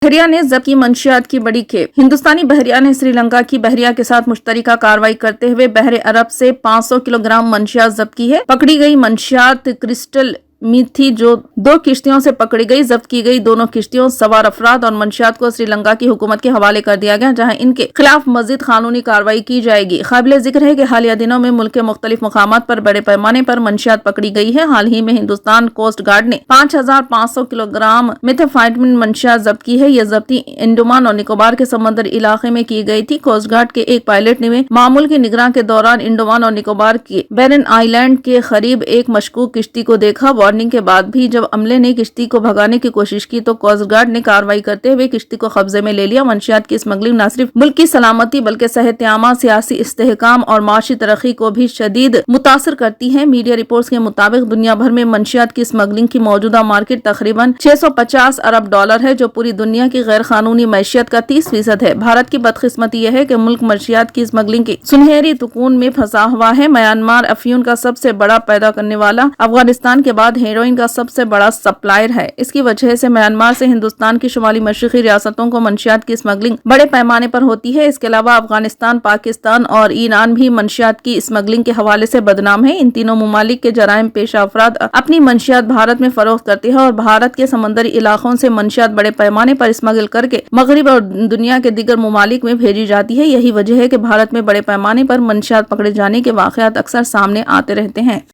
بحریہ نے ضبط کی منشیات کی بڑی کھیپ۔ ہندوستانی بحریہ نے سری لنکا کی بحریہ کے ساتھ مشترکہ کارروائی کرتے ہوئے بحر عرب سے 500 کلو گرام منشیات ضبط کی ہے۔ پکڑی گئی منشیات کرسٹل میتھ تھی جو 2 کشتیوں سے پکڑی گئی۔ ضبط کی گئی دونوں کشتیوں، سوار افراد اور منشیات کو سری لنکا کی حکومت کے حوالے کر دیا گیا، جہاں ان کے خلاف مزید قانونی کارروائی کی جائے گی۔ قابل ذکر ہے کہ حالیہ دنوں میں ملک کے مختلف مقامات پر بڑے پیمانے پر منشیات پکڑی گئی ہے۔ حال ہی میں ہندوستان کوسٹ گارڈ نے 5500 کلو گرام میتھامفیٹامین منشیات ضبط کی ہے۔ یہ ضبطی انڈمان اور نکوبار کے سمندری علاقے میں کی گئی تھی۔ کوسٹ گارڈ کے ایک پائلٹ نے معمول کی نگراں کے دوران انڈمان اور نکوبار کے بیرن آئیلینڈ کے قریب ایک مشکوک کشتی کو دیکھا۔ وارننگ کے بعد بھی جب عملے نے کشتی کو بھگانے کی کوشش کی تو کوسٹ گارڈ نے کارروائی کرتے ہوئے کشتی کو قبضے میں لے لیا۔ منشیات کی اسمگلنگ نہ صرف ملک کی سلامتی بلکہ صحت عامہ، سیاسی استحکام اور معاشی ترقی کو بھی شدید متاثر کرتی ہے۔ میڈیا رپورٹس کے مطابق دنیا بھر میں منشیات کی اسمگلنگ کی موجودہ مارکیٹ تقریباً $650 ارب ہے، جو پوری دنیا کی غیر قانونی معیشت کا 30% ہے۔ بھارت کی بدقسمتی یہ ہے کہ ملک منشیات کی اسمگلنگ کی سنہری تکون میں پھنسا ہوا ہے۔ میانمار افیون کا سب سے بڑا پیدا کرنے والا، افغانستان کے بعد ہیروئن کا سب سے بڑا سپلائر ہے۔ اس کی وجہ سے میانمار سے ہندوستان کی شمالی مشرقی ریاستوں کو منشیات کی اسمگلنگ بڑے پیمانے پر ہوتی ہے۔ اس کے علاوہ افغانستان، پاکستان اور ایران بھی منشیات کی اسمگلنگ کے حوالے سے بدنام ہیں۔ ان تینوں ممالک کے جرائم پیشہ افراد اپنی منشیات بھارت میں فروخت کرتے ہیں اور بھارت کے سمندری علاقوں سے منشیات بڑے پیمانے پر اسمگل کر کے مغرب اور دنیا کے دیگر ممالک میں بھیجی جاتی ہے۔ یہی وجہ ہے کہ بھارت میں بڑے پیمانے پر منشیات پکڑے جانے کے واقعات اکثر سامنے آتے رہتے ہیں۔